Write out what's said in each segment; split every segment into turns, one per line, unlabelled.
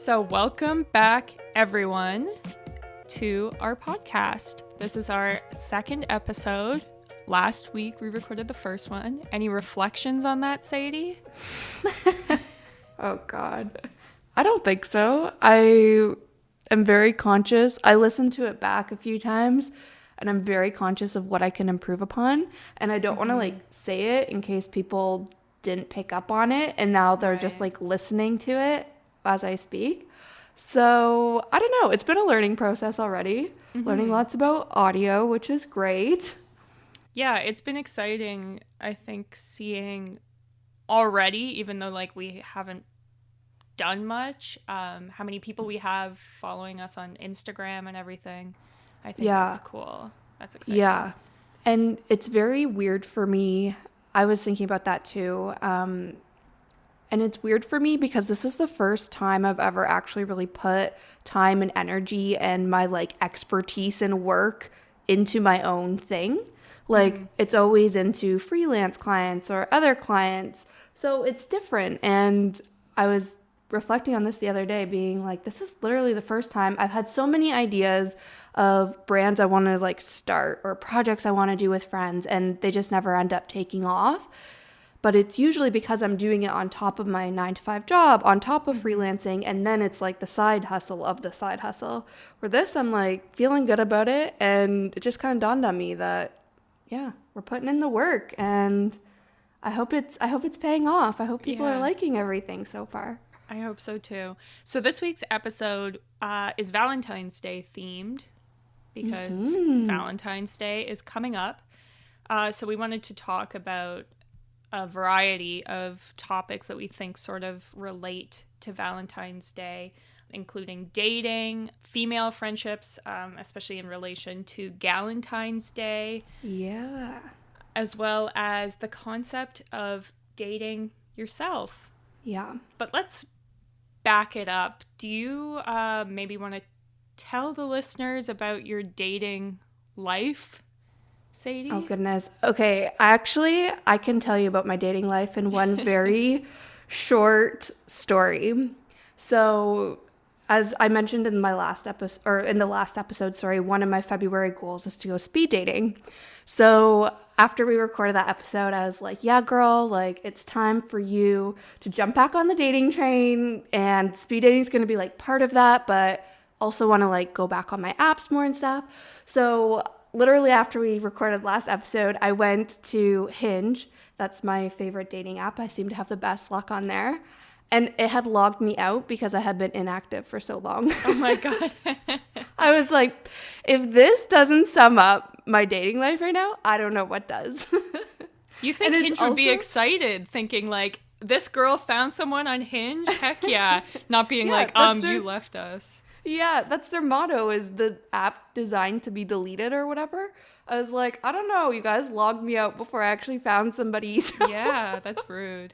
So welcome back, everyone, to our podcast. This is our second episode. Last week, we recorded the first one. Any reflections on that, Sadie?
Oh, God. I don't think so. I am very conscious. I listened to it back a few times, and I'm very conscious of what I can improve upon. And I don't want to, say it in case people didn't pick up on it, and now they're just, listening to it as I speak. So, I don't know. It's been a learning process already. Learning lots about audio, which is great.
Yeah, it's been exciting, I think, seeing already, even though, we haven't done much, how many people we have following us on Instagram and everything. I think that's cool. That's exciting.
Yeah. And it's very weird for me. I was thinking about that too. And it's weird for me because this is the first time I've ever actually really put time and energy and my expertise and work into my own thing. It's always into freelance clients or other clients. So it's different. And I was reflecting on this the other day, being this is literally the first time I've had so many ideas of brands I want to start or projects I want to do with friends, and they just never end up taking off. But it's usually because I'm doing it on top of my 9-to-5 job, on top of freelancing, and then it's the side hustle of the side hustle. Where this, I'm feeling good about it, and it just kind of dawned on me that, yeah, we're putting in the work, and I hope it's paying off. I hope people are liking everything so far.
I hope so too. So this week's episode is Valentine's Day themed because Valentine's Day is coming up. So we wanted to talk about a variety of topics that we think sort of relate to Valentine's Day, including dating, female friendships, especially in relation to Galentine's Day.
Yeah.
As well as the concept of dating yourself.
Yeah.
But let's back it up. Do you maybe want to tell the listeners about your dating life, Sadie?
Oh, goodness. Okay. Actually, I can tell you about my dating life in one very short story. So, as I mentioned in my last episode, one of my February goals is to go speed dating. So after we recorded that episode, I was like, yeah, girl, it's time for you to jump back on the dating train, and speed dating is going to be part of that, but also want to go back on my apps more and stuff. So literally after we recorded last episode, I went to Hinge. That's my favorite dating app. I seem to have the best luck on there. And it had logged me out because I had been inactive for so long.
Oh my God.
I was like, if this doesn't sum up my dating life right now, I don't know what does.
You think Hinge would be excited, thinking this girl found someone on Hinge? Heck yeah. Not being you left us.
Yeah, that's their motto, is the app designed to be deleted or whatever. I was like, I don't know, you guys logged me out before I actually found somebody. So.
Yeah, that's rude.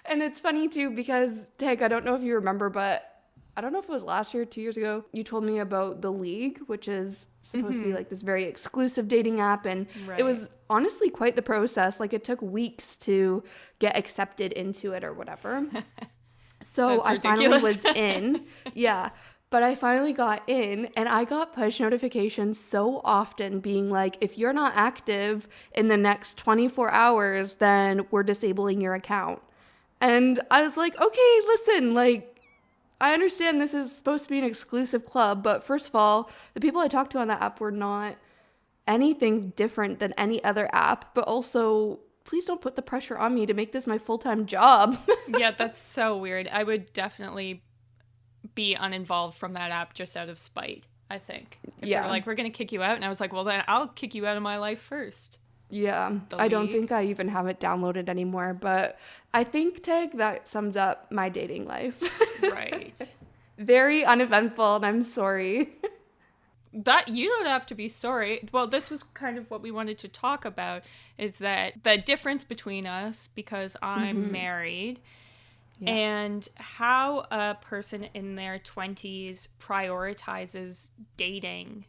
And it's funny too because, Tag, I don't know if you remember, but I don't know if it was last year, 2 years ago, you told me about The League, which is supposed to be this very exclusive dating app. And it was honestly quite the process. It took weeks to get accepted into it or whatever. So I finally was in. Yeah. But I finally got in, and I got push notifications so often being if you're not active in the next 24 hours, then we're disabling your account. And I was like, okay, listen, I understand this is supposed to be an exclusive club, but first of all, the people I talked to on that app were not anything different than any other app, but also, please don't put the pressure on me to make this my full-time job.
Yeah, that's so weird. I would definitely be uninvolved from that app just out of spite, I think. If they were we're going to kick you out, and I was like, well, then I'll kick you out of my life first.
Yeah, I don't think I even have it downloaded anymore, but I think, Tag, that sums up my dating life.
Right.
Very uneventful, and I'm sorry.
That you don't have to be sorry. Well, this was kind of what we wanted to talk about, is that the difference between us, because I'm married, and how a person in their 20s prioritizes dating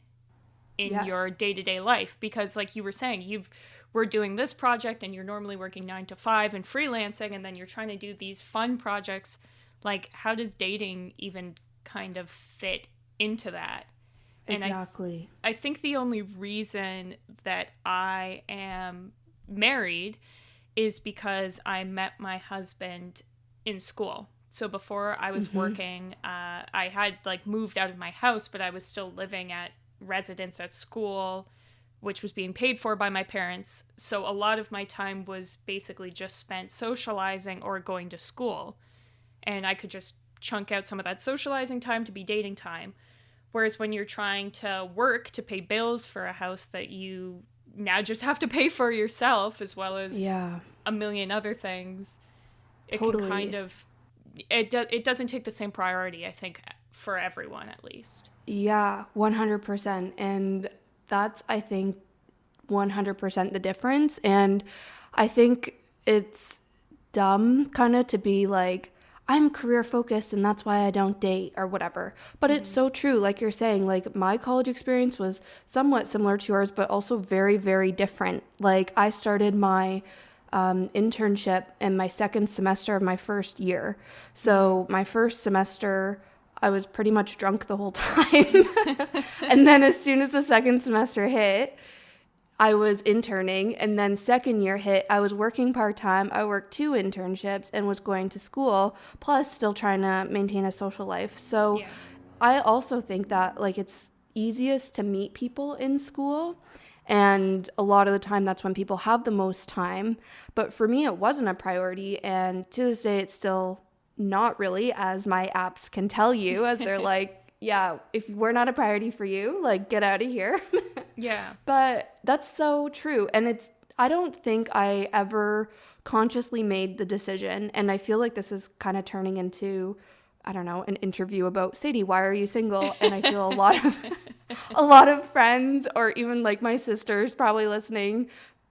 in your day-to-day life. Because you were saying, we're doing this project and you're normally working 9 to 5 and freelancing, and then you're trying to do these fun projects like, how does dating even kind of fit into that? And
Exactly.
I think the only reason that I am married is because I met my husband in school. So before I was working, I had like moved out of my house, but I was still living at residence at school, which was being paid for by my parents. So a lot of my time was basically just spent socializing or going to school. And I could just chunk out some of that socializing time to be dating time. Whereas when you're trying to work to pay bills for a house that you now just have to pay for yourself, as well as
Yeah,
a million other things, it can
totally.
kind of, it doesn't take the same priority, I think, for everyone at least.
Yeah, 100%. And that's, I think, 100% the difference. And I think it's dumb kind of to be like, I'm career focused and that's why I don't date or whatever. But it's so true. Like you're saying, like my college experience was somewhat similar to yours, but also very, very different. Like I started my internship in my second semester of my first year. So my first semester, I was pretty much drunk the whole time. And then as soon as the second semester hit, I was interning, and then second year hit, I was working part-time. I worked 2 internships and was going to school, plus still trying to maintain a social life. So
Yeah.
I also think that like it's easiest to meet people in school, and a lot of the time that's when people have the most time. But for me, it wasn't a priority, and to this day, it's still not really, as my apps can tell you, as they're like, yeah, if we're not a priority for you, like get out of here.
Yeah.
But that's so true. And I don't think I ever consciously made the decision. And I feel like this is kind of turning into, I don't know, an interview about Sadie, why are you single? And I feel a lot of friends or even like my sister's probably listening.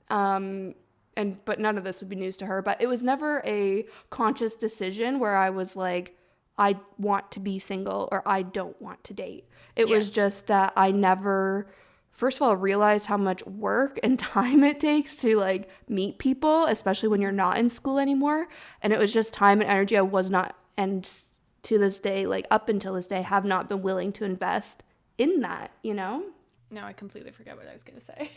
But none of this would be news to her. But it was never a conscious decision where I was like, I want to be single or I don't want to date. It was just that I never, first of all, realized how much work and time it takes to like meet people, especially when you're not in school anymore. And it was just time and energy I was not, and to this day, like up until this day, have not been willing to invest in that, you know?
No, I completely forgot what I was going to say.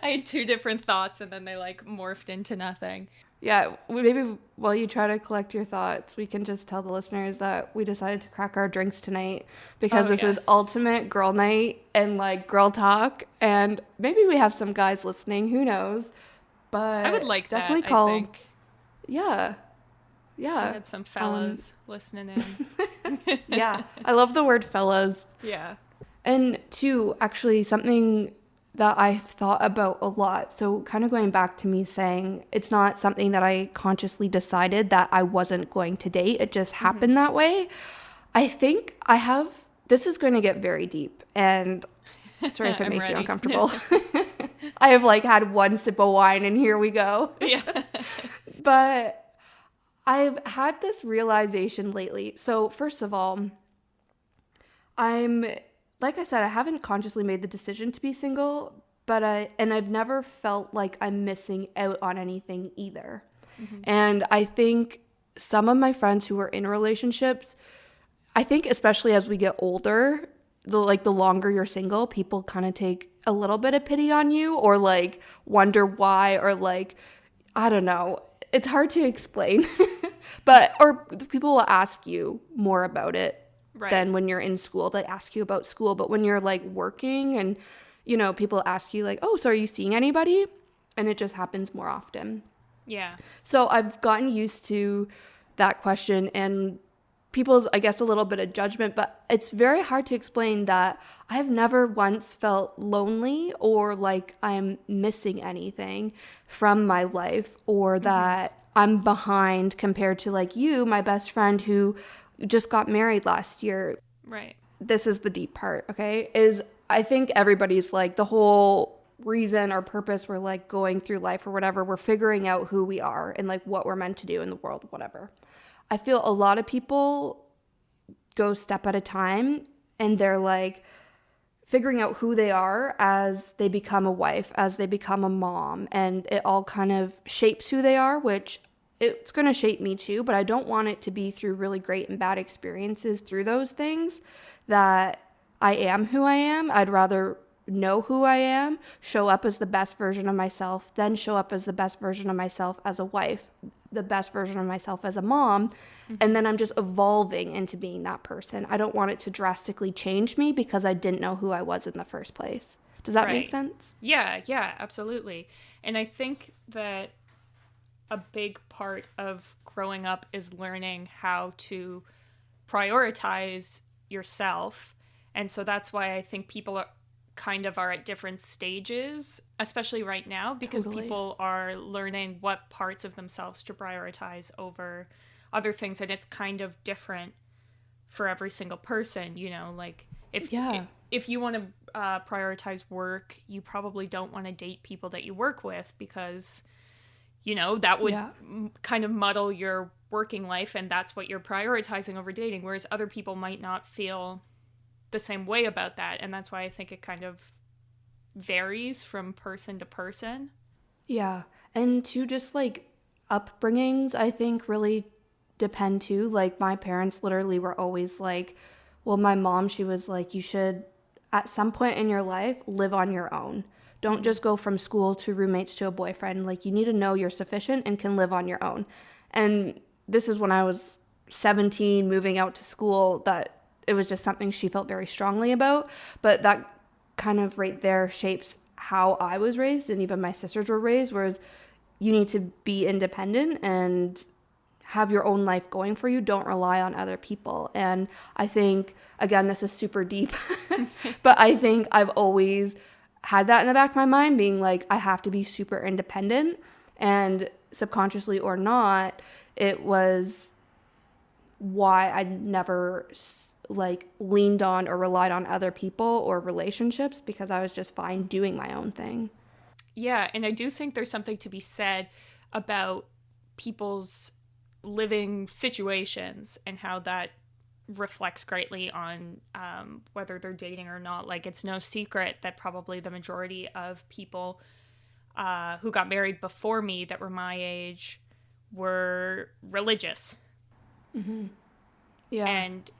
I had two different thoughts and then they like morphed into nothing.
Yeah, maybe while you try to collect your thoughts, we can just tell the listeners that we decided to crack our drinks tonight because this is ultimate girl night and like girl talk. And maybe we have some guys listening, who knows? But
I would like
definitely
that,
call.
I think.
Yeah,
We
yeah,
had some fellas listening in.
yeah. I love the word fellas.
Yeah.
And two, actually, something that I've thought about a lot. So, kind of going back to me saying it's not something that I consciously decided that I wasn't going to date, it just happened that way. I think this is going to get very deep. And sorry if it makes you uncomfortable. I have like had one sip of wine and here we go.
Yeah.
But I've had this realization lately. So, first of all, like I said, I haven't consciously made the decision to be single, but I've never felt like I'm missing out on anything either. And I think some of my friends who are in relationships, I think especially as we get older, the longer you're single, people kind of take a little bit of pity on you or like wonder why, or like, I don't know. It's hard to explain. Or people will ask you more about it.
Right.
Than when you're in school. They ask you about school. But when you're like working and, you know, people ask you like, oh, so are you seeing anybody? And it just happens more often.
Yeah.
So I've gotten used to that question and people's, I guess, a little bit of judgment. But it's very hard to explain that I've never once felt lonely or like I'm missing anything from my life, or that I'm behind compared to like you, my best friend who just got married last year.
Right.
This is the deep part, okay? Is I think everybody's like, the whole reason or purpose we're like going through life or whatever, we're figuring out who we are and like what we're meant to do in the world, whatever. I feel a lot of people go step at a time and they're like figuring out who they are as they become a wife, as they become a mom, and it all kind of shapes who they are, which it's going to shape me too, but I don't want it to be through really great and bad experiences through those things that I am who I am. I'd rather know who I am, show up as the best version of myself, then show up as the best version of myself as a wife, the best version of myself as a mom, and then I'm just evolving into being that person. I don't want it to drastically change me because I didn't know who I was in the first place. Does that make sense?
Yeah, absolutely. And I think that a big part of growing up is learning how to prioritize yourself. And so that's why I think people are at different stages, especially right now, because people are learning what parts of themselves to prioritize over other things. And it's kind of different for every single person, like if you want to prioritize work, you probably don't want to date people that you work with because that would kind of muddle your working life, and that's what you're prioritizing over dating, whereas other people might not feel the same way about that. And that's why I think it kind of varies from person to person.
Yeah. And to just like upbringings, I think really depend too. Like my parents literally were always like, well, my mom, she was like, you should at some point in your life live on your own. Don't just go from school to roommates to a boyfriend. Like you need to know you're sufficient and can live on your own. And this is when I was 17 moving out to school, that it was just something she felt very strongly about. But that kind of right there shapes how I was raised and even my sisters were raised, whereas you need to be independent and have your own life going for you. Don't rely on other people. And I think, again, this is super deep, but I think I've always had that in the back of my mind, being like, I have to be super independent. And subconsciously or not, it was why I never like leaned on or relied on other people or relationships, because I was just fine doing my own thing.
Yeah, and I do think there's something to be said about people's living situations and how that reflects greatly on whether they're dating or not. Like, it's no secret that probably the majority of people who got married before me that were my age were religious.
Mm-hmm. Yeah.
And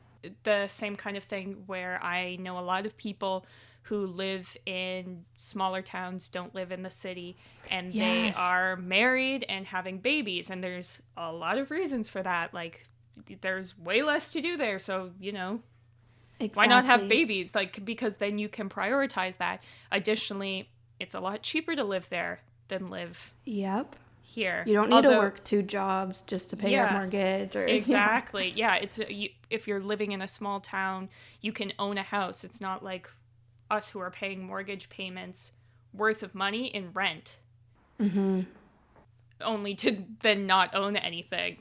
the same kind of thing where I know a lot of people who live in smaller towns, don't live in the city, and they are married and having babies. And there's a lot of reasons for that. Like, there's way less to do there. So, why not have babies? Like, because then you can prioritize that. Additionally, it's a lot cheaper to live there than live here.
You don't need to work 2 jobs just to pay your mortgage. Or
exactly. Yeah, it's if you're living in a small town, you can own a house. It's not like us who are paying mortgage payments worth of money in rent.
Mm-hmm.
Only to then not own anything.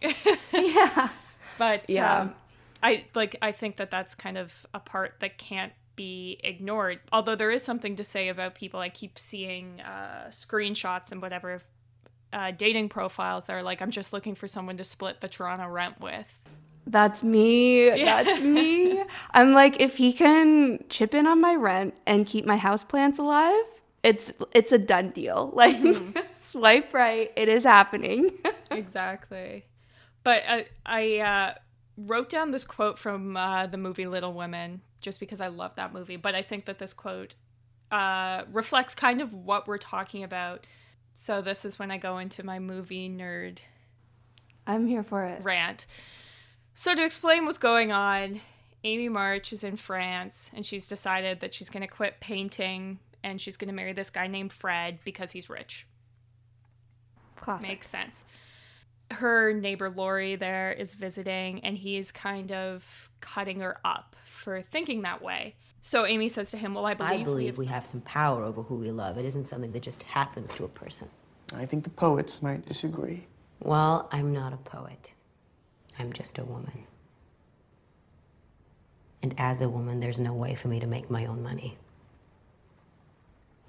Yeah.
But I think that that's kind of a part that can't be ignored. Although there is something to say about people. I keep seeing screenshots and whatever dating profiles that are like, I'm just looking for someone to split the Toronto rent with.
That's me. That's me. I'm like, if he can chip in on my rent and keep my houseplants alive, it's a done deal. Like, swipe right. It is happening.
Exactly. But I wrote down this quote from the movie Little Women just because I love that movie. But I think that this quote reflects kind of what we're talking about. So this is when I go into my movie nerd.
I'm here for it.
Rant. So to explain what's going on, Amy March is in France and she's decided that she's going to quit painting and she's going to marry this guy named Fred because he's rich.
Classic.
Makes sense. Her neighbor Lori there is visiting and he's kind of cutting her up for thinking that way. So Amy says to him, well, I believe
we have some power over who we love. It isn't something that just happens to a person.
I think the poets might disagree.
Well, I'm not a poet. I'm just a woman. And as a woman, there's no way for me to make my own money.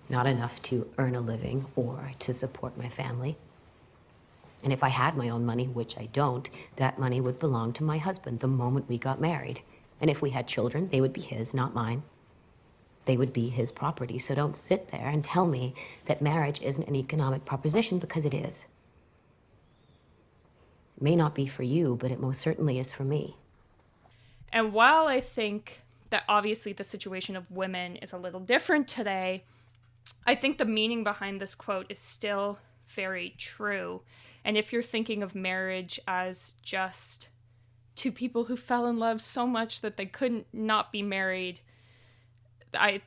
Not enough to earn a living or to support my family. And if I had my own money, which I don't, that money would belong to my husband the moment we got married. And if we had children, they would be his, not mine. They would be his property. So don't sit there and tell me that marriage isn't an economic proposition, because it is. May not be for you, but it most certainly is for me.
And while I think that obviously the situation of women is a little different today, I think the meaning behind this quote is still very true. And if you're thinking of marriage as just two people who fell in love so much that they couldn't not be married, I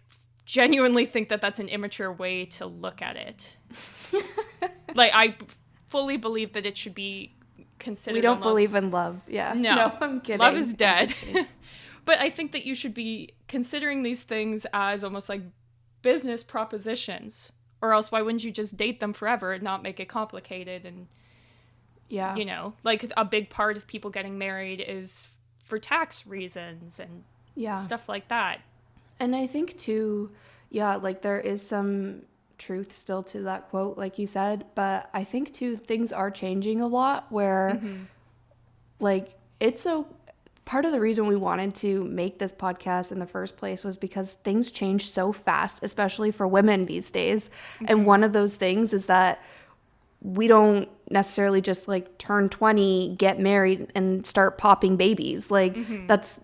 genuinely think that that's an immature way to look at it. Like, I fully believe that it should be considered.
We don't believe in love. Yeah.
No,
I'm kidding.
Love is dead. But I think that you should be considering these things as almost like business propositions, or else why wouldn't you just date them forever and not make it complicated? And
yeah,
you know, like a big part of people getting married is for tax reasons and stuff like that.
And I think too, yeah, like there is some truth still to that quote, like you said, but I think too things are changing a lot where like it's a part of the reason we wanted to make this podcast in the first place was because things change so fast, especially for women these days. And one of those things is that we don't necessarily just like turn 20, get married and start popping babies. Like that's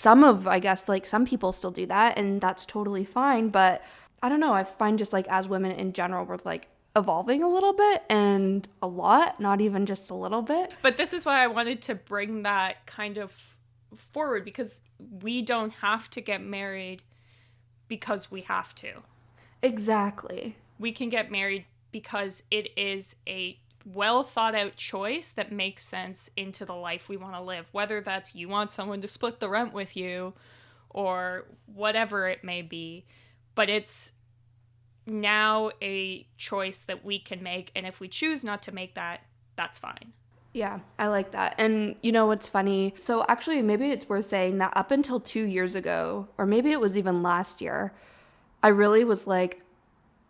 I guess like some people still do that and that's totally fine. But I don't know. I find just like as women in general, we're like evolving a little bit and a lot, not even just a little bit.
But this is why I wanted to bring that kind of forward, because we don't have to get married because we have to.
Exactly.
We can get married because it is a well thought out choice that makes sense into the life we want to live, whether that's you want someone to split the rent with you or whatever it may be. But it's now a choice that we can make, and if we choose not to make that, that's fine.
Yeah, I like that. And you know what's funny? So actually maybe it's worth saying that up until 2 years ago, or maybe it was even last year, I really was like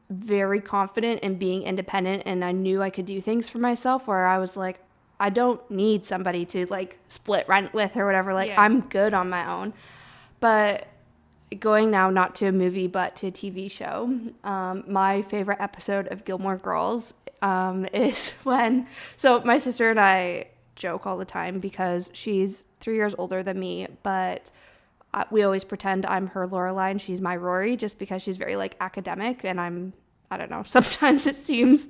very confident in being independent, and I knew I could do things for myself where I was like, I don't need somebody to like split rent with or whatever. Like I'm good on my own. But going now not to a movie but to a TV show, my favorite episode of Gilmore Girls is when, so my sister and I joke all the time because she's 3 years older than me, but we always pretend I'm her Lorelai and she's my Rory, just because she's very like academic and I don't know, sometimes it seems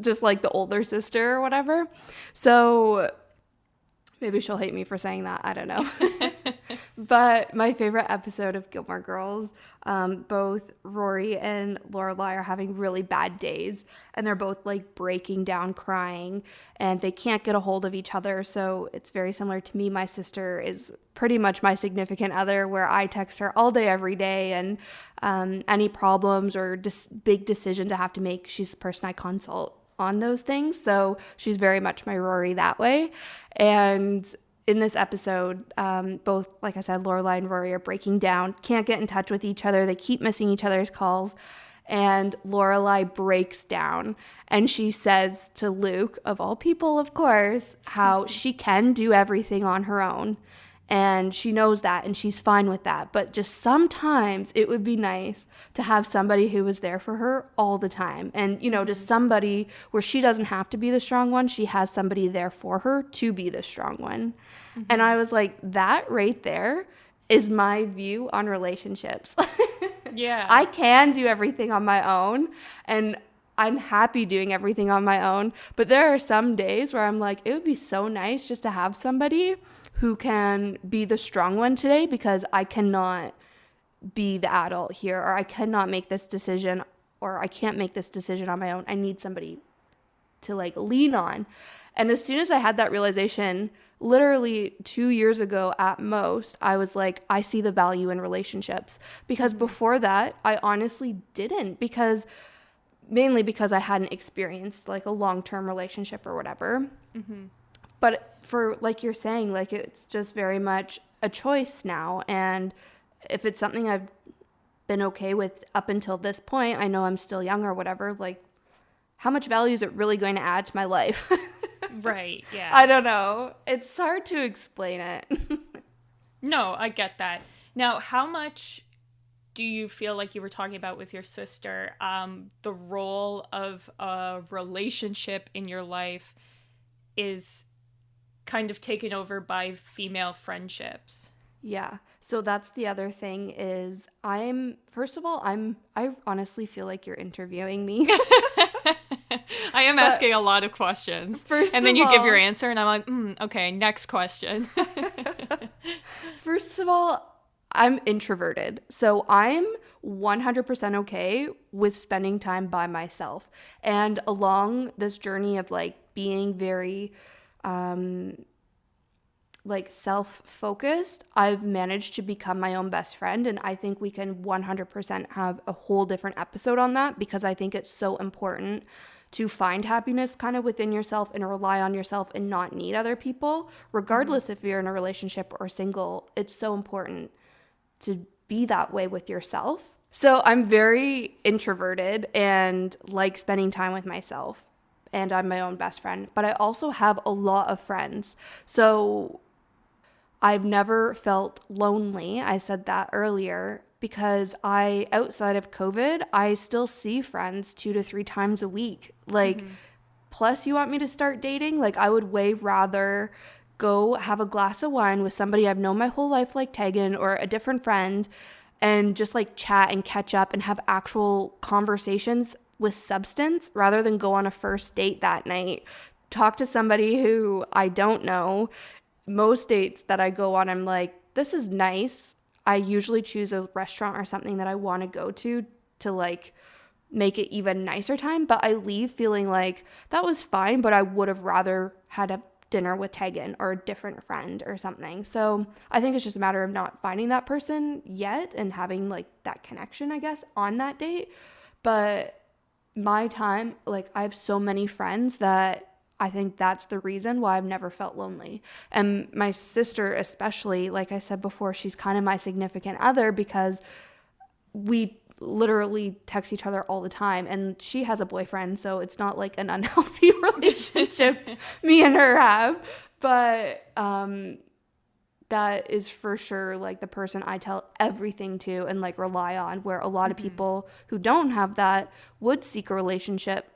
just like the older sister or whatever. So maybe she'll hate me for saying that. I don't know. But my favorite episode of Gilmore Girls, both Rory and Lorelai are having really bad days, and they're both like breaking down crying, and they can't get a hold of each other. So it's very similar to me. My sister is pretty much my significant other, where I text her all day, every day, and any problems or big decisions I have to make, she's the person I consult on those things. So she's very much my Rory that way. And in this episode, both, like I said, Lorelai and Rory are breaking down, can't get in touch with each other. They keep missing each other's calls. And Lorelai breaks down and she says to Luke, of all people, of course, how she can do everything on her own. And she knows that and she's fine with that. But just sometimes it would be nice to have somebody who was there for her all the time. And, you know, just somebody where she doesn't have to be the strong one. She has somebody there for her to be the strong one. Mm-hmm. And I was like, that right there is my view on relationships.
Yeah.
I can do everything on my own. And I'm happy doing everything on my own. But there are some days where I'm like, it would be so nice just to have somebody who can be the strong one today, because I cannot be the adult here, or I cannot make this decision, or I can't make this decision on my own. I need somebody to like lean on. And as soon as I had that realization, literally 2 years ago at most, I was like, I see the value in relationships. Because before that, I honestly didn't, mainly because I hadn't experienced like a long-term relationship or whatever. Mm-hmm. But for, like you're saying, like it's just very much a choice now. And if it's something I've been okay with up until this point, I know I'm still young or whatever, like how much value is it really going to add to my life?
Right, yeah.
I don't know. It's hard to explain it.
No, I get that. Now, how much do you feel like you were talking about with your sister, the role of a relationship in your life is kind of taken over by female friendships.
Yeah. So that's the other thing is I honestly feel like you're interviewing me.
I am asking a lot of questions. And then you give your answer and I'm like, okay, next question.
First of all, I'm introverted. So I'm 100% okay with spending time by myself. And along this journey of like being very like self-focused, I've managed to become my own best friend, and I think we can 100% have a whole different episode on that, because I think it's so important to find happiness kind of within yourself and rely on yourself and not need other people, regardless if you're in a relationship or single. It's so important to be that way with yourself. So I'm very introverted and like spending time with myself, and I'm my own best friend, but I also have a lot of friends. So I've never felt lonely. I said that earlier because outside of COVID, I still see friends 2 to 3 times a week. Like, plus you want me to start dating? Like, I would way rather go have a glass of wine with somebody I've known my whole life, like Tegan, or a different friend, and just like chat and catch up and have actual conversations with substance, rather than go on a first date that night, talk to somebody who I don't know. Most dates that I go on, I'm like, this is nice. I usually choose a restaurant or something that I want to go to like make it even nicer time, but I leave feeling like that was fine, but I would have rather had a dinner with Tegan or a different friend or something. So I think it's just a matter of not finding that person yet and having like that connection, I guess, on that date. But my time, like, I have so many friends that I think that's the reason why I've never felt lonely. And my sister especially, like I said before, she's kind of my significant other, because we literally text each other all the time, and she has a boyfriend, so it's not like an unhealthy relationship me and her have. But that is for sure like the person I tell everything to and like rely on, where a lot of people who don't have that would seek a relationship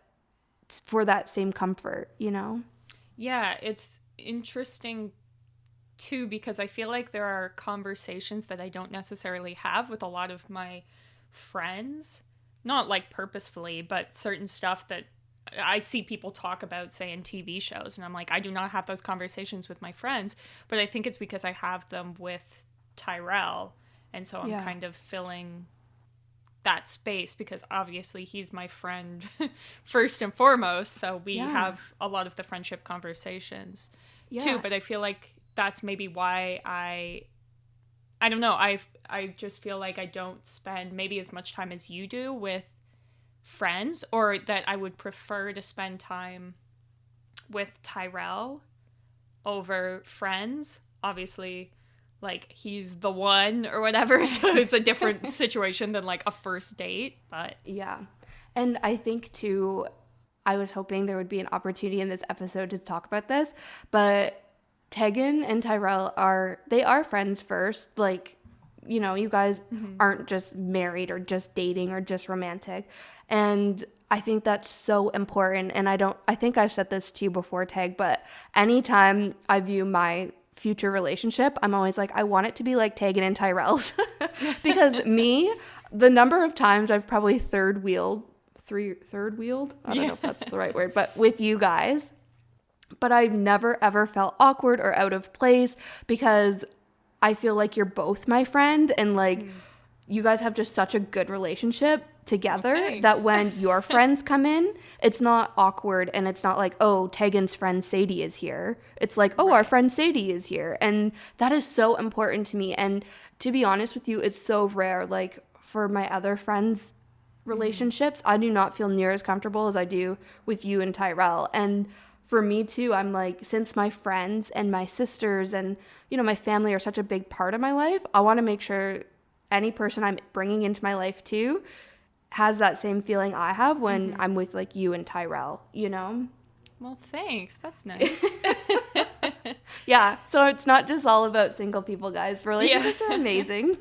for that same comfort, you know?
Yeah, it's interesting too, because I feel like there are conversations that I don't necessarily have with a lot of my friends, not like purposefully, but certain stuff that I see people talk about, say, in TV shows, and I'm like, I do not have those conversations with my friends, but I think it's because I have them with Tyrell, and so I'm kind of filling that space, because obviously he's my friend first and foremost, so we have a lot of the friendship conversations too. But I feel like that's maybe why I don't know, I just feel like I don't spend maybe as much time as you do with friends, or that I would prefer to spend time with Tyrell over friends. Obviously, like, he's the one or whatever, so it's a different situation than like a first date. But
yeah. And I think too, I was hoping there would be an opportunity in this episode to talk about this, but Tegan and Tyrell are friends first. Like, you know, you guys aren't just married or just dating or just romantic. And I think that's so important. And I think I've said this to you before, Teg, but anytime I view my future relationship, I'm always like, I want it to be like Tegan and Tyrell's. Because the number of times I've probably third wheeled, I don't know if that's the right word, but with you guys, but I've never ever felt awkward or out of place, because I feel like you're both my friend, and like you guys have just such a good relationship together that when your friends come in, it's not awkward, and it's not like, oh, Tegan's friend Sadie is here. It's like, oh, our friend Sadie is here. And that is so important to me. And to be honest with you, it's so rare. Like, for my other friends' relationships, I do not feel near as comfortable as I do with you and Tyrell. And for me too, I'm like, since my friends and my sisters and, you know, my family are such a big part of my life, I want to make sure any person I'm bringing into my life too has that same feeling I have when I'm with like you and Tyrell, you know?
Well, thanks. That's nice.
Yeah. So it's not just all about single people, guys. Relationships are amazing.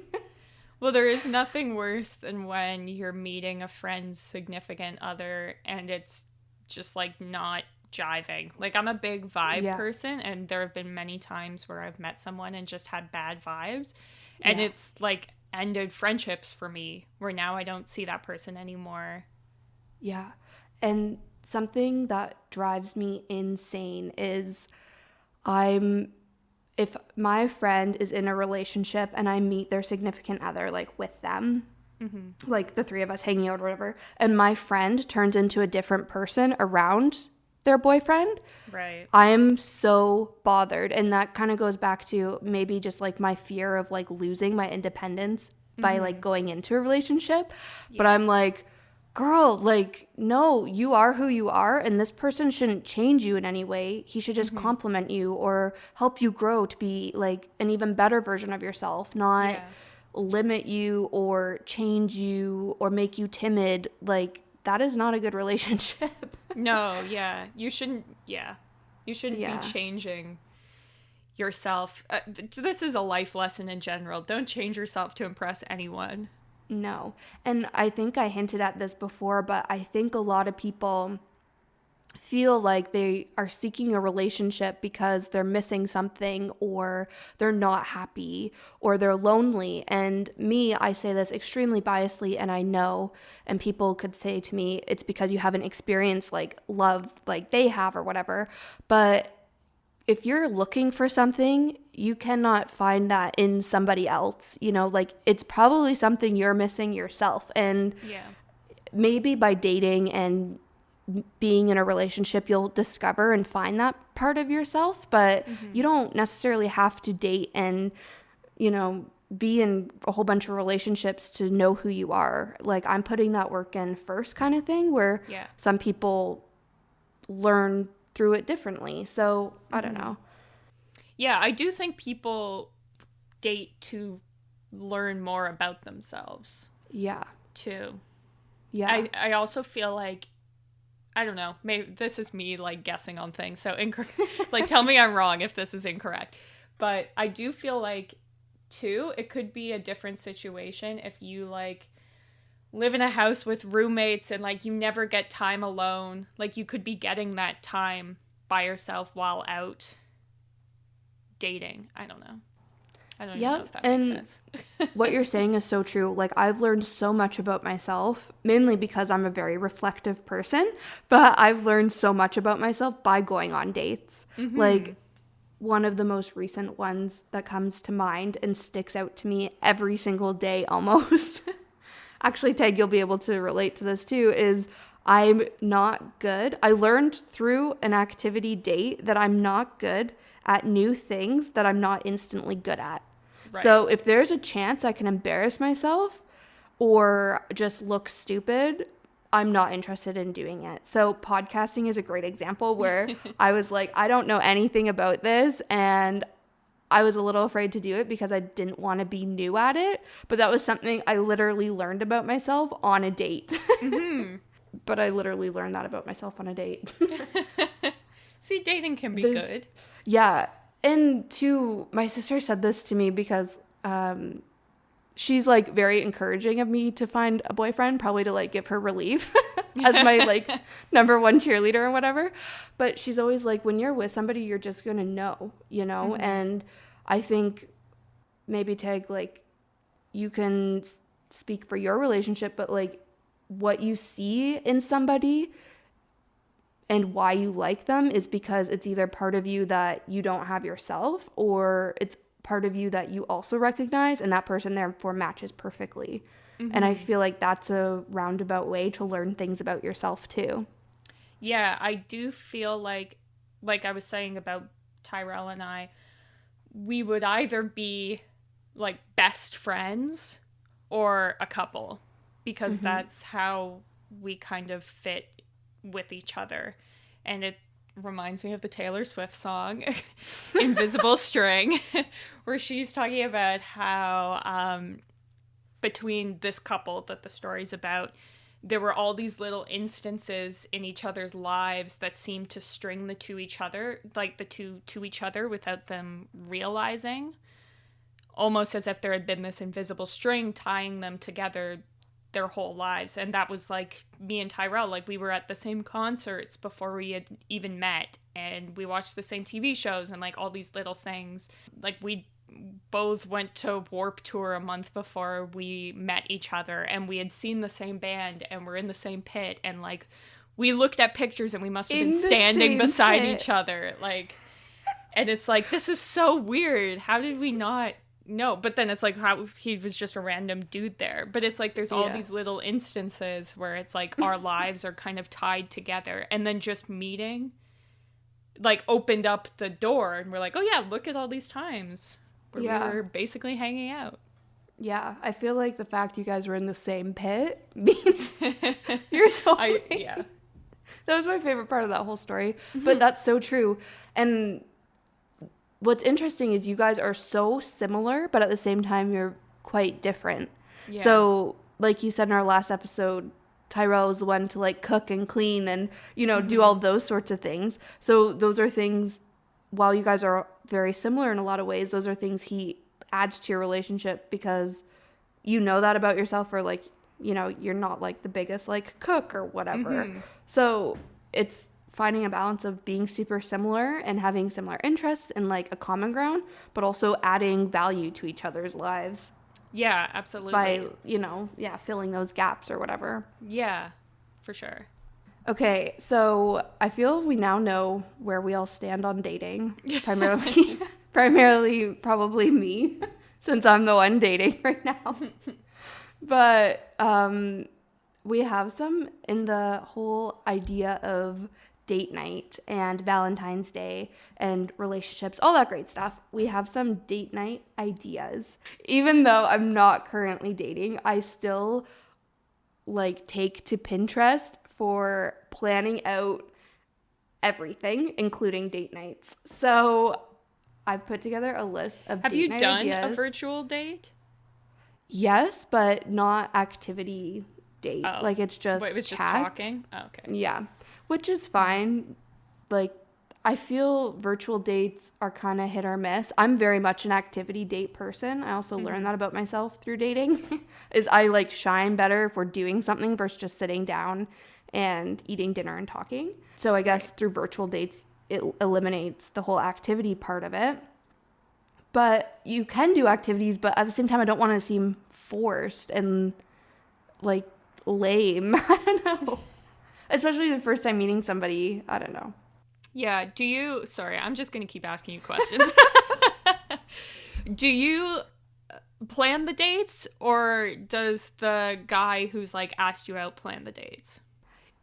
Well, there is nothing worse than when you're meeting a friend's significant other and it's just like not jiving. Like, I'm a big vibe
Yeah.
person, and there have been many times where I've met someone and just had bad vibes. And
Yeah.
it's, like, ended friendships for me, where now I don't see that person anymore.
Yeah. And something that drives me insane is if my friend is in a relationship and I meet their significant other, like with them, like the three of us hanging out or whatever, and my friend turns into a different person around their boyfriend,
Right.
I am so bothered. And that kind of goes back to maybe just like my fear of like losing my independence by like going into a relationship. But I'm like, girl, like, no, you are who you are, and this person shouldn't change you in any way. He should just compliment you or help you grow to be like an even better version of yourself, not
Yeah.
limit you or change you or make you timid. Like, that is not a good relationship.
No, yeah. You shouldn't be
Yeah.
changing yourself. This is a life lesson in general. Don't change yourself to impress anyone.
No. And I think I hinted at this before, but I think a lot of people feel like they are seeking a relationship because they're missing something or they're not happy or they're lonely. And me, I say this extremely biasly, and I know, and people could say to me, it's because you haven't experienced like love like they have or whatever. But if you're looking for something, you cannot find that in somebody else. You know, like it's probably something you're missing yourself. And
Yeah.
maybe by dating and being in a relationship, you'll discover and find that part of yourself. But you don't necessarily have to date and, you know, be in a whole bunch of relationships to know who you are. Like, I'm putting that work in first kind of thing, where
Yeah.
some people learn through it differently. So I don't know.
Yeah, I do think people date to learn more about themselves,
Yeah.
too.
Yeah.
I also feel like, I don't know, maybe this is me like guessing on things, so like tell me I'm wrong if this is incorrect, but I do feel like too it could be a different situation if you like live in a house with roommates and like you never get time alone. Like, you could be getting that time by yourself while out dating. I don't know. I don't even know if that makes sense.
What you're saying is so true. Like, I've learned so much about myself, mainly because I'm a very reflective person, but I've learned so much about myself by going on dates. Like, one of the most recent ones that comes to mind and sticks out to me every single day almost. Actually, Teg, you'll be able to relate to this too, is I'm not good. I learned through an activity date that I'm not good at new things that I'm not instantly good at.
Right.
So if there's a chance I can embarrass myself or just look stupid, I'm not interested in doing it. So podcasting is a great example where I was like, I don't know anything about this, and I was a little afraid to do it because I didn't want to be new at it. But that was something I literally learned about myself on a date. But I literally learned that about myself on a date.
See, dating can be good.
Yeah. And my sister said this to me because she's like very encouraging of me to find a boyfriend, probably to like give her relief as my like number one cheerleader or whatever. But she's always like, when you're with somebody, you're just going to know, you know? And I think maybe Tag, like, you can speak for your relationship, but like what you see in somebody and why you like them is because it's either part of you that you don't have yourself, or it's part of you that you also recognize, and that person therefore matches perfectly. And I feel like that's a roundabout way to learn things about yourself too.
Yeah, I do feel like I was saying about Tyrell and I, we would either be like best friends or a couple, because that's how we kind of fit with each other. And it reminds me of the Taylor Swift song Invisible String, where she's talking about how between this couple that the story's about, there were all these little instances in each other's lives that seemed to string the two each other, like the two to each other without them realizing, almost as if there had been this invisible string tying them together their whole lives. And that was like me and Tyrell, like we were at the same concerts before we had even met, and we watched the same TV shows and like all these little things. Like we both went to Warped Tour a month before we met each other, and we had seen the same band and we're in the same pit, and like we looked at pictures and we must have been standing beside each other, like, and it's like, this is so weird. How did we not know? But then it's like, how he was just a random dude there. But it's like there's all these little instances where it's like our lives are kind of tied together, and then just meeting like opened up the door, and we're like, oh yeah, look at all these times where we were basically hanging out.
Yeah, I feel like the fact you guys were in the same pit means you're so
yeah.
That was my favorite part of that whole story. But that's so true. And what's interesting is you guys are so similar, but at the same time, you're quite different. Yeah. So, like you said in our last episode, Tyrell is the one to like cook and clean and, you know, do all those sorts of things. So those are things, while you guys are very similar in a lot of ways, those are things he adds to your relationship because you know that about yourself, or like, you know, you're not like the biggest like cook or whatever. So it's finding a balance of being super similar and having similar interests and like a common ground, but also adding value to each other's lives.
Yeah, absolutely.
By, you know, filling those gaps or whatever.
Yeah, for sure.
Okay, so I feel we now know where we all stand on dating. Primarily probably me, since I'm the one dating right now. But we have some in the whole idea of date night and Valentine's Day and relationships, all that great stuff. We have some date night ideas. Even though I'm not currently dating, I still like take to Pinterest for planning out everything, including date nights. So I've put together a list of
Have
date
you
night
done
ideas.
a virtual date?
Yes, but not activity date.
Oh.
Like it's just
Wait, it was just
chats.
talking? Oh, okay.
Yeah, which is fine. Like I feel virtual dates are kind of hit or miss. I'm very much an activity date person. I also learned that about myself through dating. Is I like shine better if we're doing something versus just sitting down and eating dinner and talking. So I guess through virtual dates, it eliminates the whole activity part of it. But you can do activities, but at the same time, I don't want to seem forced and like lame. I don't know. Especially the first time meeting somebody. I don't know.
Yeah. Sorry, I'm just going to keep asking you questions. Do you plan the dates, or does the guy who's like asked you out plan the dates?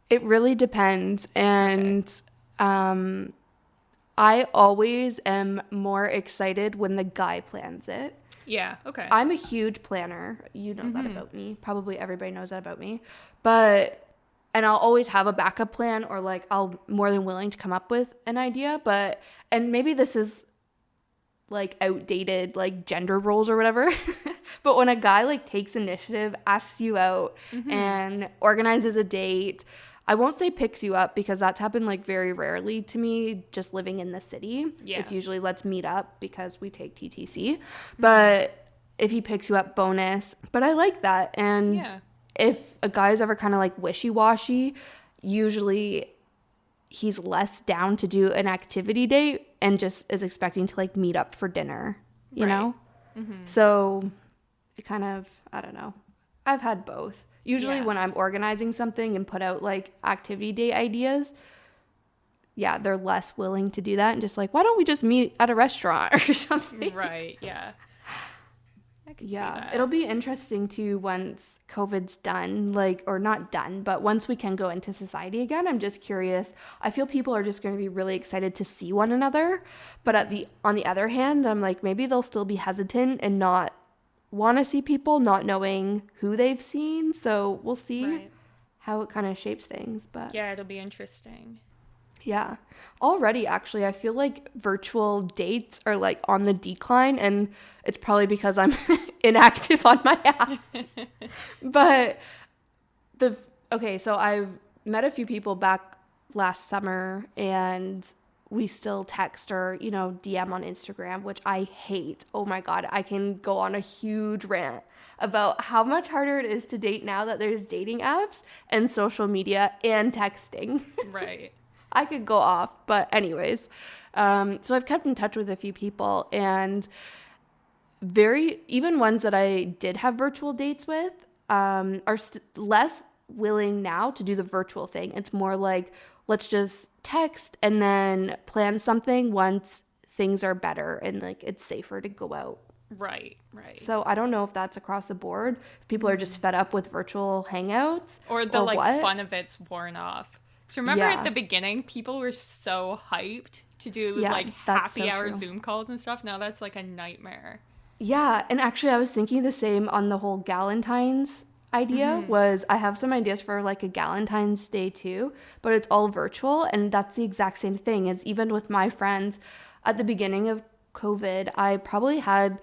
It really depends. And I always am more excited when the guy plans it.
Yeah, okay.
I'm a huge planner. You know that about me. Probably everybody knows that about me. And I'll always have a backup plan, or like I'll more than willing to come up with an idea. And maybe this is like outdated like gender roles or whatever. But when a guy like takes initiative, asks you out and organizes a date, I won't say picks you up because that's happened like very rarely to me just living in the city. Yeah. It's usually let's meet up because we take TTC. But if he picks you up, bonus. But I like that. And if a guy's ever kind of like wishy-washy, usually he's less down to do an activity date and just is expecting to like meet up for dinner, you know? So it kind of, I don't know. I've had both. Usually when I'm organizing something and put out like activity date ideas, they're less willing to do that and just like, why don't we just meet at a restaurant or something?
Right, yeah. I can see that.
It'll be interesting too once COVID's done, like, or not done, but once we can go into society again. I'm just curious. I feel people are just going to be really excited to see one another. But on the other hand, I'm like, maybe they'll still be hesitant and not want to see people, not knowing who they've seen. So we'll see how it kind of shapes things. But
yeah, it'll be interesting.
Yeah. Already, actually, I feel like virtual dates are like on the decline, and it's probably because I'm inactive on my apps. But so I've met a few people back last summer, and we still text or, you know, DM on Instagram, which I hate. Oh my God, I can go on a huge rant about how much harder it is to date now that there's dating apps and social media and texting.
Right.
I could go off, but anyways. So I've kept in touch with a few people, and even ones that I did have virtual dates with are less willing now to do the virtual thing. It's more like, let's just text and then plan something once things are better and like it's safer to go out.
Right.
So I don't know if that's across the board. If people are just fed up with virtual hangouts
or the like
what.
fun of it's worn off. So remember at the beginning, people were so hyped to do like happy hour Zoom calls and stuff. Now that's like a nightmare.
Yeah, and actually I was thinking the same on the whole Galentine's idea. Was I have some ideas for like a Galentine's Day too, but it's all virtual, and that's the exact same thing. As even with my friends at the beginning of COVID, I probably had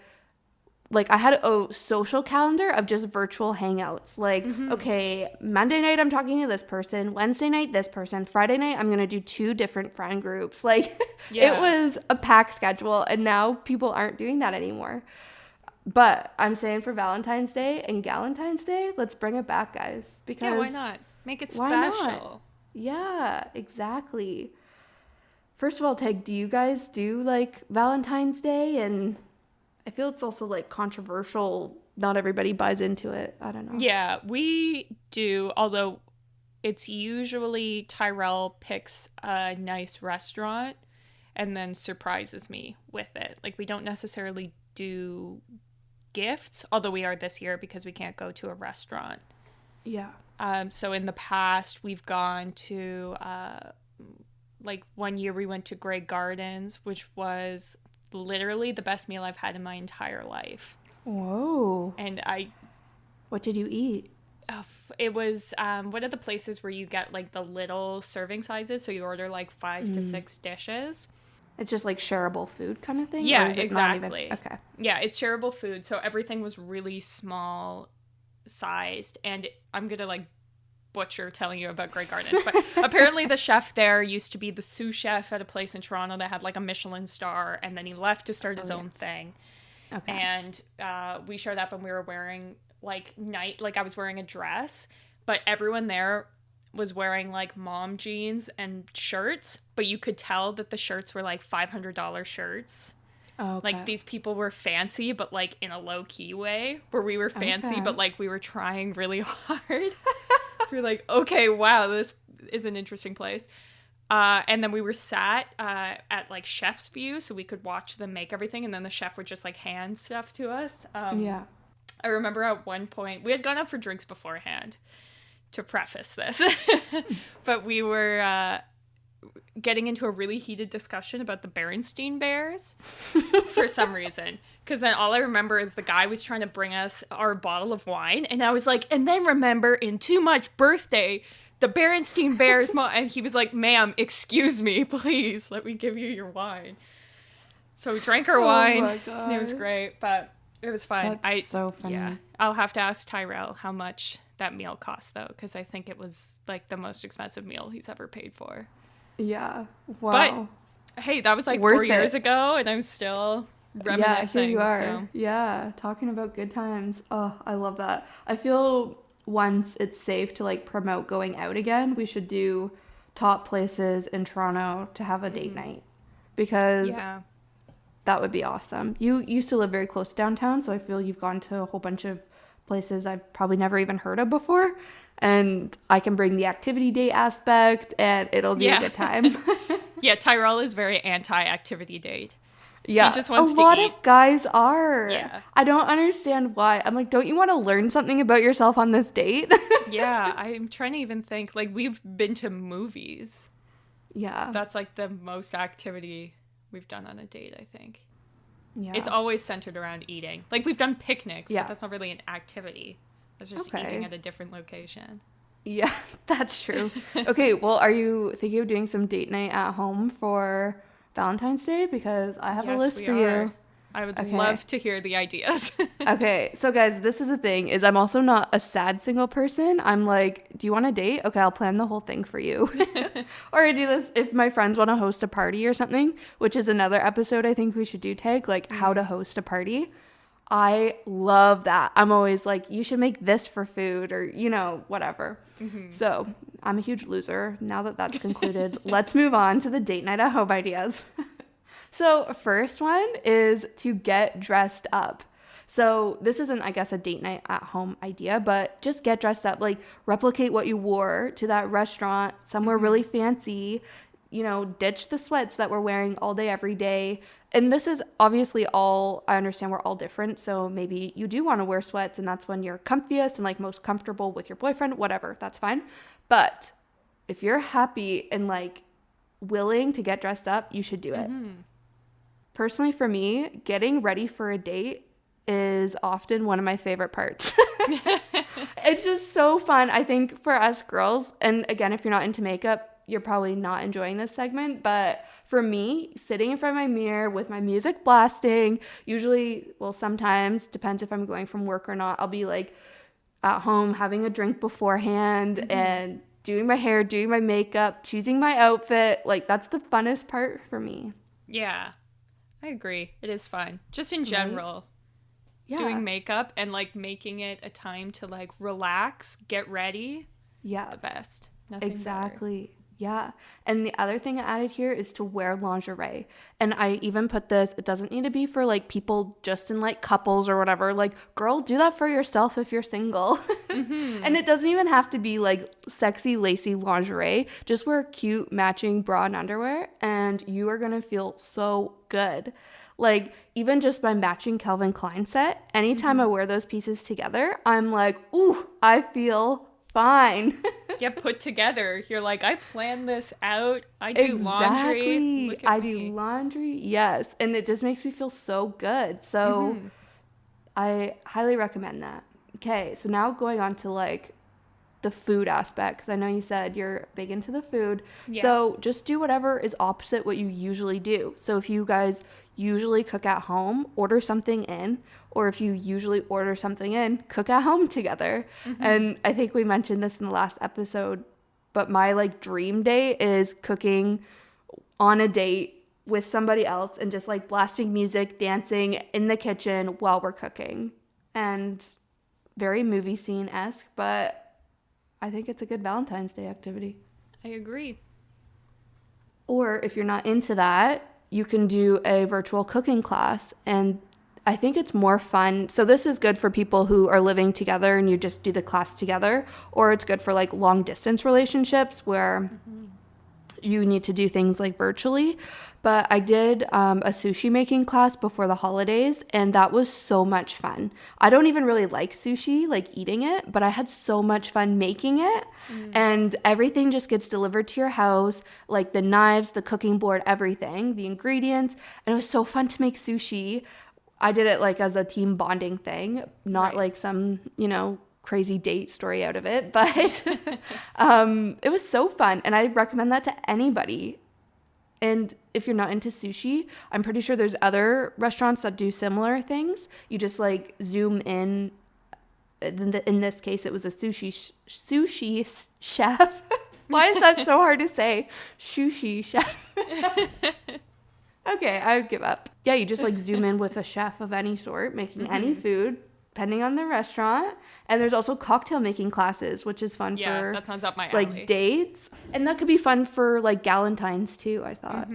a social calendar of just virtual hangouts. Like, okay, Monday night I'm talking to this person, Wednesday night this person, Friday night I'm going to do 2 different friend groups. Like, it was a packed schedule, and now people aren't doing that anymore. But I'm saying for Valentine's Day and Galentine's Day, let's bring it back, guys. Because
why not? Make it special.
Why not? Yeah, exactly. First of all, Teg, do you guys do like Valentine's Day? And I feel it's also like controversial. Not everybody buys into it. I don't know.
Yeah, we do. Although it's usually Tyrell picks a nice restaurant and then surprises me with it. Like, we don't necessarily do gifts, although we are this year because we can't go to a restaurant.
Yeah.
So in the past, we've gone to like one year we went to Grey Gardens, which was literally the best meal I've had in my entire life.
Whoa.
And
what did you eat?
It was one of the places where you get like the little serving sizes, so you order like 5 to 6 dishes.
It's just like shareable food kind of thing?
Yeah, exactly.
Okay.
Yeah, it's shareable food, so everything was really small sized, and I'm gonna like butcher telling you about Grey Gardens, but apparently the chef there used to be the sous chef at a place in Toronto that had like a Michelin star, and then he left to start his own thing. Okay. And we showed up and we were wearing like I was wearing a dress, but everyone there was wearing like mom jeans and shirts, but you could tell that the shirts were like $500 shirts. Oh, okay. Like, these people were fancy, but like in a low-key way, where we were fancy, but like we were trying really hard. So we're like, okay, wow, this is an interesting place. And then we were sat at like chef's view, so we could watch them make everything, and then the chef would just like hand stuff to us. I remember at one point, we had gone out for drinks beforehand, to preface this, but we were getting into a really heated discussion about the Berenstain Bears for some reason. Because then all I remember is the guy was trying to bring us our bottle of wine, and I was like, and then remember, in Too Much Birthday, the Berenstain Bears, and he was like, ma'am, excuse me, please, let me give you your wine. So we drank our wine, and it was great, but it was fun.
That's so funny. Yeah,
I'll have to ask Tyrell how much that meal cost, though, because I think it was like the most expensive meal he's ever paid for.
Yeah. Wow.
But hey, that was like 4 years ago, and I'm still reminiscing.
Yeah, here you are. So. Yeah, talking about good times. Oh, I love that. I feel once it's safe to like promote going out again, we should do top places in Toronto to have a date night, because that would be awesome. You used to live very close to downtown, so I feel you've gone to a whole bunch of places I've probably never even heard of before, and I can bring the activity date aspect, and it'll be a good time.
Yeah, Tyrell is very anti-activity date.
Yeah,
he just wants
a lot of guys are.
Yeah.
I don't understand why. I'm like, don't you want to learn something about yourself on this date?
Yeah, I'm trying to even think. Like, we've been to movies.
Yeah.
That's like the most activity we've done on a date, I think.
Yeah.
It's always centered around eating. Like, we've done picnics, but that's not really an activity. It's just eating at a different location.
Yeah, that's true. Okay, well, are you thinking of doing some date night at home for Valentine's Day? Because I have a list for you.
I would
Okay.
love to hear the ideas.
Okay, so guys, this is the thing, is I'm also not a sad single person. I'm like, do you want a date? Okay, I'll plan the whole thing for you. Or I do this if my friends want to host a party or something, which is another episode I think we should do, Tag, like how to host a party. I love that. I'm always like, you should make this for food or, you know, whatever. So I'm a huge loser. Now that that's concluded, let's move on to the date night at home ideas. So first one is to get dressed up. So this isn't, I guess, a date night at home idea, but just get dressed up. Like replicate what you wore to that restaurant, somewhere really fancy. You know, ditch the sweats that we're wearing all day, every day. And this is obviously all, I understand we're all different. So maybe you do want to wear sweats and that's when you're comfiest and like most comfortable with your boyfriend, whatever, that's fine. But if you're happy and like willing to get dressed up, you should do it. Personally, for me, getting ready for a date is often one of my favorite parts. It's just so fun. I think for us girls, and again, if you're not into makeup, you're probably not enjoying this segment. But for me, sitting in front of my mirror with my music blasting, usually, well, sometimes, depends if I'm going from work or not, I'll be like at home having a drink beforehand and doing my hair, doing my makeup, choosing my outfit. Like that's the funnest part for me.
Yeah, I agree. It is fun. Just in general.
Yeah.
Doing makeup and like making it a time to like relax, get ready.
Yeah.
The best. Nothing
Exactly. Yeah. And the other thing I added here is to wear lingerie. And I even put this, it doesn't need to be for like people just in like couples or whatever. Like, girl, do that for yourself if you're single. And it doesn't even have to be like sexy, lacy lingerie. Just wear cute matching bra and underwear and you are going to feel so good. Like, even just my matching Calvin Klein set, anytime I wear those pieces together, I'm like, ooh, I feel fine.
Get put together. You're like, I planned this out. I do laundry. Look at
I
me.
do laundry. Yes. And it just makes me feel so good. So I highly recommend that. Okay. So now going on to like the food aspect, because I know you said you're big into the food.
Yeah.
So just do whatever is opposite what you usually do. So if you guys usually cook at home, order something in, or if you usually order something in, cook at home together. And I think we mentioned this in the last episode, but my like dream date is cooking on a date with somebody else and just like blasting music, dancing in the kitchen while we're cooking. And very movie scene-esque, but I think it's a good Valentine's Day activity.
I agree.
Or if you're not into that, you can do a virtual cooking class. And I think it's more fun. So this is good for people who are living together and you just do the class together. Or it's good for like long distance relationships where you need to do things like virtually. But I did a sushi making class before the holidays, and that was so much fun. I don't even really like sushi, like eating it, but I had so much fun making it. And everything just gets delivered to your house, like the knives, the cooking board, everything, the ingredients. And it was so fun to make sushi. I did it like as a team bonding thing, not like some, you know, crazy date story out of it, but it was so fun, and I recommend that to anybody. And if you're not into sushi, I'm pretty sure there's other restaurants that do similar things. You just like zoom in. In this case, it was a sushi chef. Why is that so hard to say? Sushi chef. Okay, I would give up. Yeah, you just like zoom in with a chef of any sort, making any food, depending on the restaurant. And there's also cocktail making classes, which is fun for
that sounds up my alley.
like dates. And that could be fun for like Galentines too, I thought.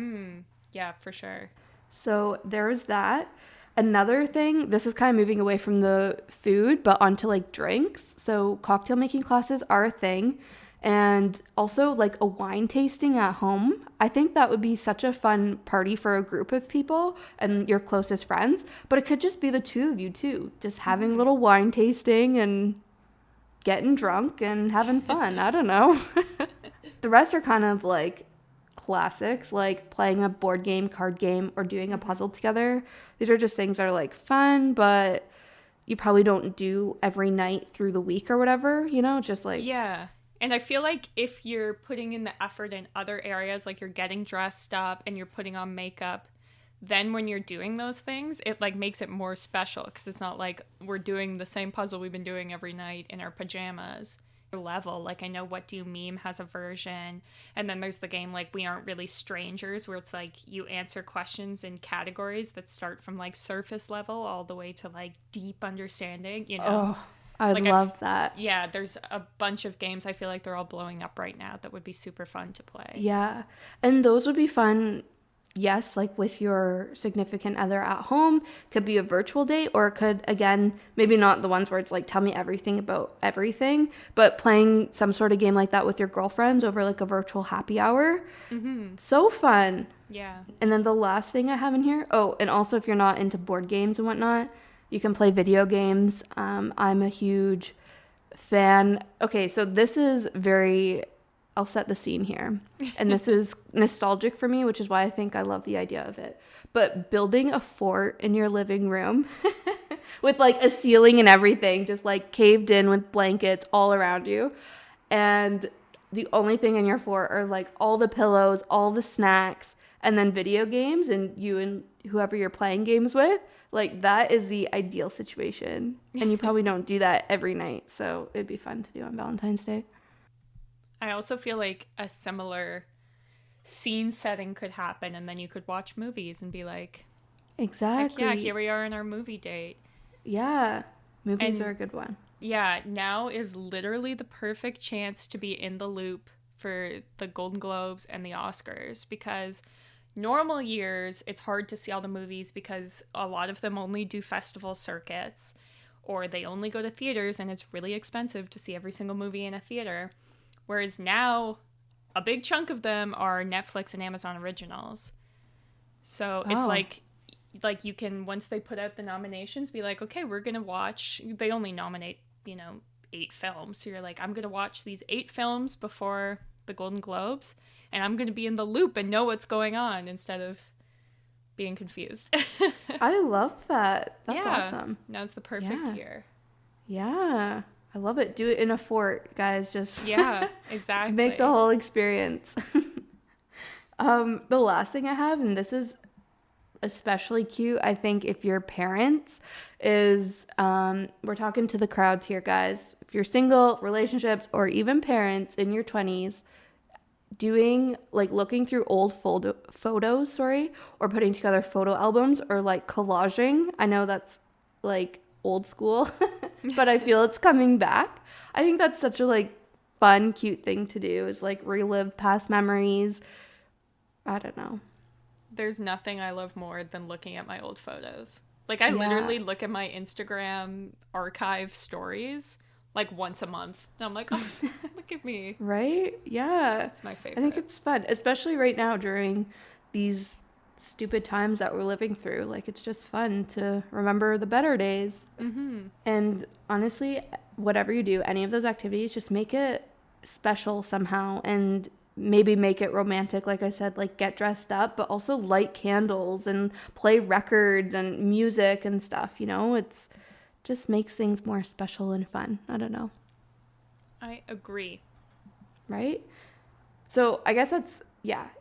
Yeah, for sure.
So there was that. Another thing, this is kind of moving away from the food, but onto like drinks. So cocktail making classes are a thing. And also like a wine tasting at home. I think that would be such a fun party for a group of people and your closest friends. But it could just be the two of you too. Just having a little wine tasting and getting drunk and having fun. I don't know. The rest are kind of like classics, like playing a board game, card game, or doing a puzzle together. These are just things that are like fun, but you probably don't do every night through the week or whatever, you know, just like...
Yeah. And I feel like if you're putting in the effort in other areas, like you're getting dressed up and you're putting on makeup, then when you're doing those things, it like makes it more special because it's not like we're doing the same puzzle we've been doing every night in our pajamas. Level, like I know What Do You Meme has a version, and then there's the game like We Aren't Really Strangers, where it's like you answer questions in categories that start from like surface level all the way to like deep understanding, you know.
Oh, I
Like
love that.
Yeah, there's a bunch of games I feel like they're all blowing up right now that would be super fun to play.
Yeah. And those would be fun, yes, like with your significant other at home. Could be a virtual date, or it could, again, maybe not the ones where it's like tell me everything about everything, but playing some sort of game like that with your girlfriends over like a virtual happy hour. So fun.
Yeah.
And then the last thing I have in here, oh, and also if you're not into board games and whatnot, you can play video games. I'm a huge fan. Okay, so this is very, I'll set the scene here. And this is nostalgic for me, which is why I think I love the idea of it. But building a fort in your living room with like a ceiling and everything, just like caved in with blankets all around you. And the only thing in your fort are like all the pillows, all the snacks, and then video games and you and whoever you're playing games with. Like that is the ideal situation. And you probably don't do that every night. So it'd be fun to do on Valentine's Day.
I also feel like a similar scene setting could happen, and then you could watch movies and be like,
Exactly.
heck yeah, here we are in our movie date.
Yeah. Movies
And-
are a good one.
Yeah, now is literally the perfect chance to be in the loop for the Golden Globes and the Oscars, because normal years it's hard to see all the movies because a lot of them only do festival circuits or they only go to theaters, and it's really expensive to see every single movie in a theater. Whereas now a big chunk of them are Netflix and Amazon originals. So it's
Oh.
like you can, once they put out the nominations, be like, okay, we're going to watch, they only nominate, 8 films. So you're like, I'm going to watch these 8 films before the Golden Globes, and I'm going to be in the loop and know what's going on instead of being confused.
I love that. That's
Yeah.
awesome.
Now's the perfect
Yeah.
year.
Yeah. I love it. Do it in a fort, guys. Just
Yeah, exactly.
make the whole experience. The last thing I have, and this is especially cute, I think, if you're parents, is we're talking to the crowds here, guys. If you're single, relationships, or even parents in your 20s, doing like looking through old photos, or putting together photo albums, or like collaging. I know that's like old school, but I feel it's coming back. I think that's such a like fun, cute thing to do, is like relive past memories. I don't know.
There's nothing I love more than looking at my old photos. Like, I
Yeah.
literally look at my Instagram archive stories like once a month. And I'm like, oh, look at me.
Right? Yeah.
That's my favorite.
I think it's fun, especially right now during these stupid times that we're living through. Like, it's just fun to remember the better days.
Mm-hmm.
And honestly, whatever you do, any of those activities, just make it special somehow, and maybe make it romantic. Like I said, like get dressed up, but also light candles and play records and music and stuff. It's just makes things more special and fun. I don't know.
I agree.
Right? So I guess that's,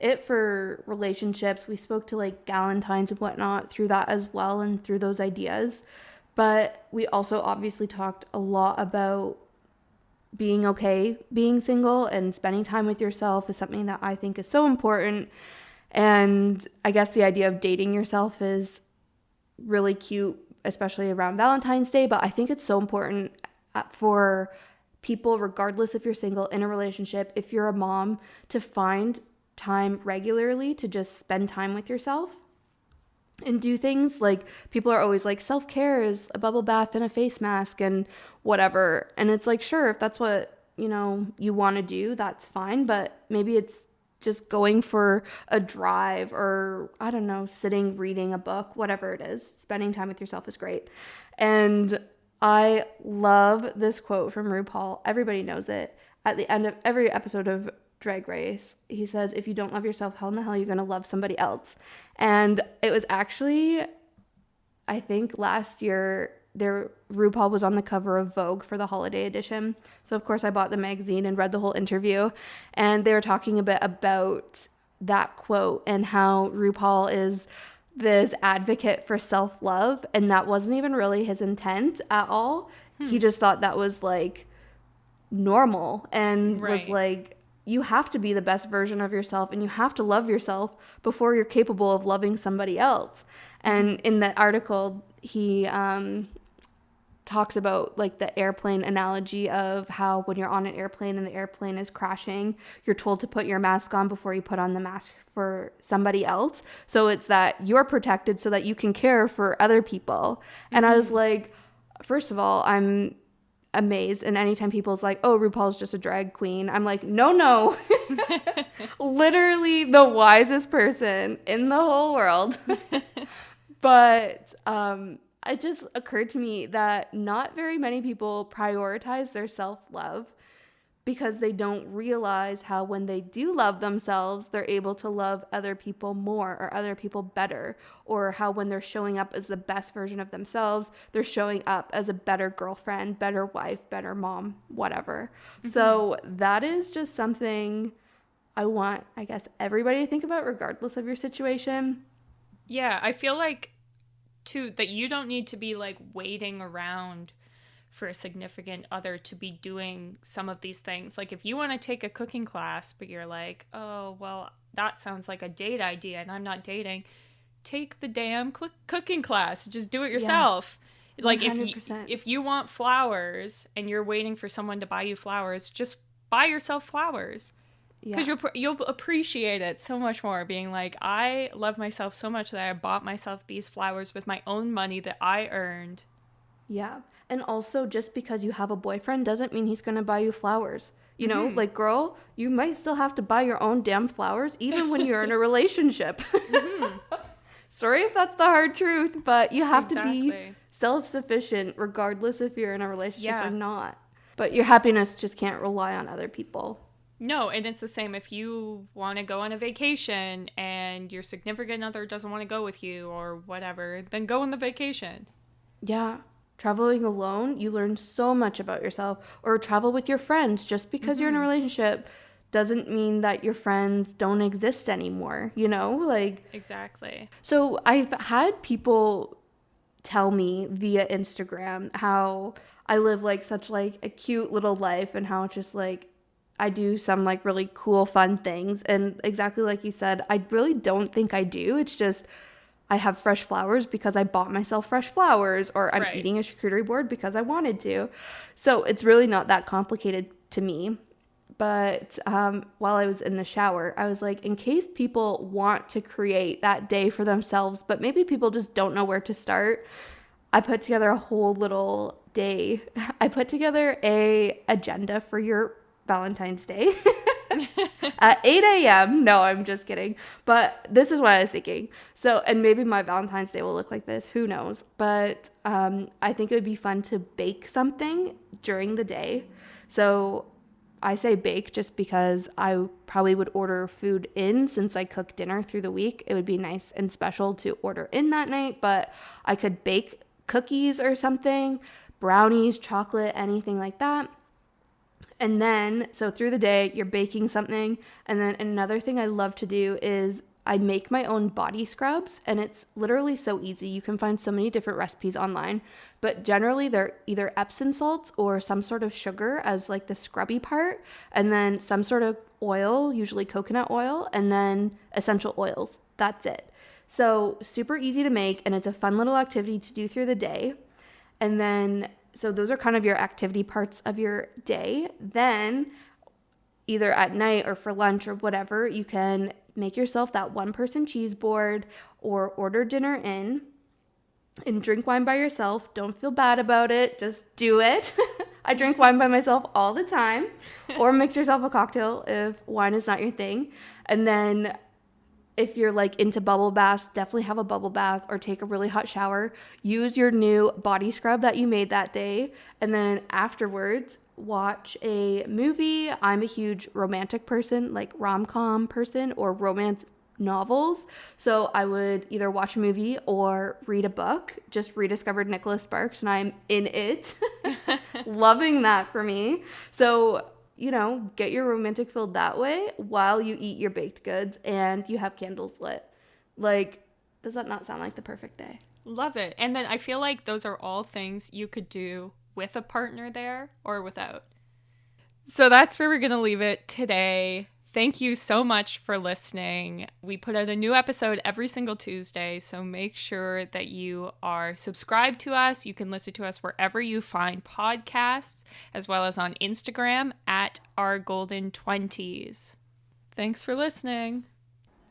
it for relationships. We spoke to like Galentines and whatnot through that as well, and through those ideas. But we also obviously talked a lot about being okay being single, and spending time with yourself is something that I think is so important. And I guess the idea of dating yourself is really cute, especially around Valentine's Day. But I think it's so important for people, regardless if you're single, in a relationship, if you're a mom, to find time regularly to just spend time with yourself and do things. Like, people are always like, self-care is a bubble bath and a face mask and whatever. And it's like, sure, if that's what, you want to do, that's fine. But maybe it's just going for a drive, or I don't know, sitting, reading a book, whatever it is. Spending time with yourself is great. And I love this quote from RuPaul. Everybody knows it. At the end of every episode of Drag Race, he says, if you don't love yourself, how in the hell are you going to love somebody else? And it was actually, I think last year, RuPaul was on the cover of Vogue for the holiday edition. So of course I bought the magazine and read the whole interview, and they were talking a bit about that quote and how RuPaul is this advocate for self-love, and that wasn't even really his intent at all. He just thought that was like normal and was
Right.
like, you have to be the best version of yourself and you have to love yourself before you're capable of loving somebody else. And in the article, he talks about like the airplane analogy of how when you're on an airplane and the airplane is crashing, you're told to put your mask on before you put on the mask for somebody else. So it's that you're protected so that you can care for other people. And I was like, first of all, I'm amazed. And anytime people's like, oh, RuPaul's just a drag queen, I'm like, no. Literally the wisest person in the whole world. But it just occurred to me that not very many people prioritize their self-love because they don't realize how when they do love themselves, they're able to love other people more or other people better, or how when they're showing up as the best version of themselves, they're showing up as a better girlfriend, better wife, better mom, whatever. So that is just something I want, I guess, everybody to think about regardless of your situation.
Yeah, I feel like too that you don't need to be like waiting around for a significant other to be doing some of these things. Like if you want to take a cooking class, but you're like, oh, well, that sounds like a date idea and I'm not dating, take the damn cooking class. Just do it yourself. Like
100%.
if you want flowers and you're waiting for someone to buy you flowers, just buy yourself flowers. Because you'll appreciate it so much more being like, I love myself so much that I bought myself these flowers with my own money that I earned.
Yeah. And also, just because you have a boyfriend doesn't mean he's going to buy you flowers. You know, like, girl, you might still have to buy your own damn flowers even when you're in a relationship. Sorry if that's the hard truth, but you have to be self-sufficient regardless if you're in a relationship or not. But your happiness just can't rely on other people.
No, and it's the same if you want to go on a vacation and your significant other doesn't want to go with you or whatever, then go on the vacation.
Yeah. Traveling alone, you learn so much about yourself. Or travel with your friends. Just because you're in a relationship doesn't mean that your friends don't exist anymore, you know? Like,
exactly.
So I've had people tell me via Instagram how I live like such like a cute little life and how it's just like I do some like really cool, fun things. And exactly like you said, I really don't think I do. It's just I have fresh flowers because I bought myself fresh flowers, or I'm eating a charcuterie board because I wanted to. So it's really not that complicated to me. But while I was in the shower, I was like, in case people want to create that day for themselves, but maybe people just don't know where to start, I put together a whole little day. I put together a agenda for your Valentine's Day at 8 a.m. No, I'm just kidding. But this is what I was thinking. So, and maybe my Valentine's Day will look like this. Who knows? But I think it would be fun to bake something during the day. So I say bake just because I probably would order food in since I cook dinner through the week. It would be nice and special to order in that night, but I could bake cookies or something, brownies, chocolate, anything like that. And then, so through the day, you're baking something. And then another thing I love to do is I make my own body scrubs, and it's literally so easy. You can find so many different recipes online, but generally they're either Epsom salts or some sort of sugar as like the scrubby part, and then some sort of oil, usually coconut oil, and then essential oils. That's it. So super easy to make, and it's a fun little activity to do through the day. And then, so those are kind of your activity parts of your day. Then either at night or for lunch or whatever, you can make yourself that one-person cheese board or order dinner in and drink wine by yourself. Don't feel bad about it. Just do it. I drink wine by myself all the time. Or mix yourself a cocktail if wine is not your thing. And then if you're like into bubble baths, definitely have a bubble bath or take a really hot shower. Use your new body scrub that you made that day. And then afterwards, watch a movie. I'm a huge romantic person, like rom-com person or romance novels. So I would either watch a movie or read a book. Just rediscovered Nicholas Sparks and I'm in it. Loving that for me. So, you know, get your romantic filled that way while you eat your baked goods and you have candles lit. Like, Does that not sound like the perfect day?
Love it. And then I feel like those are all things you could do with a partner there or without. So that's where we're going to leave it today. Thank you so much for listening. We put out a new episode every single Tuesday, so make sure that you are subscribed to us. You can listen to us wherever you find podcasts, as well as on Instagram at ourgolden20s. Thanks for listening.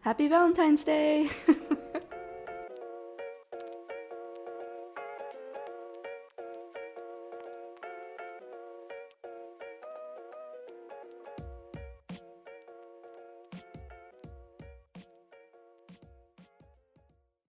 Happy Valentine's Day!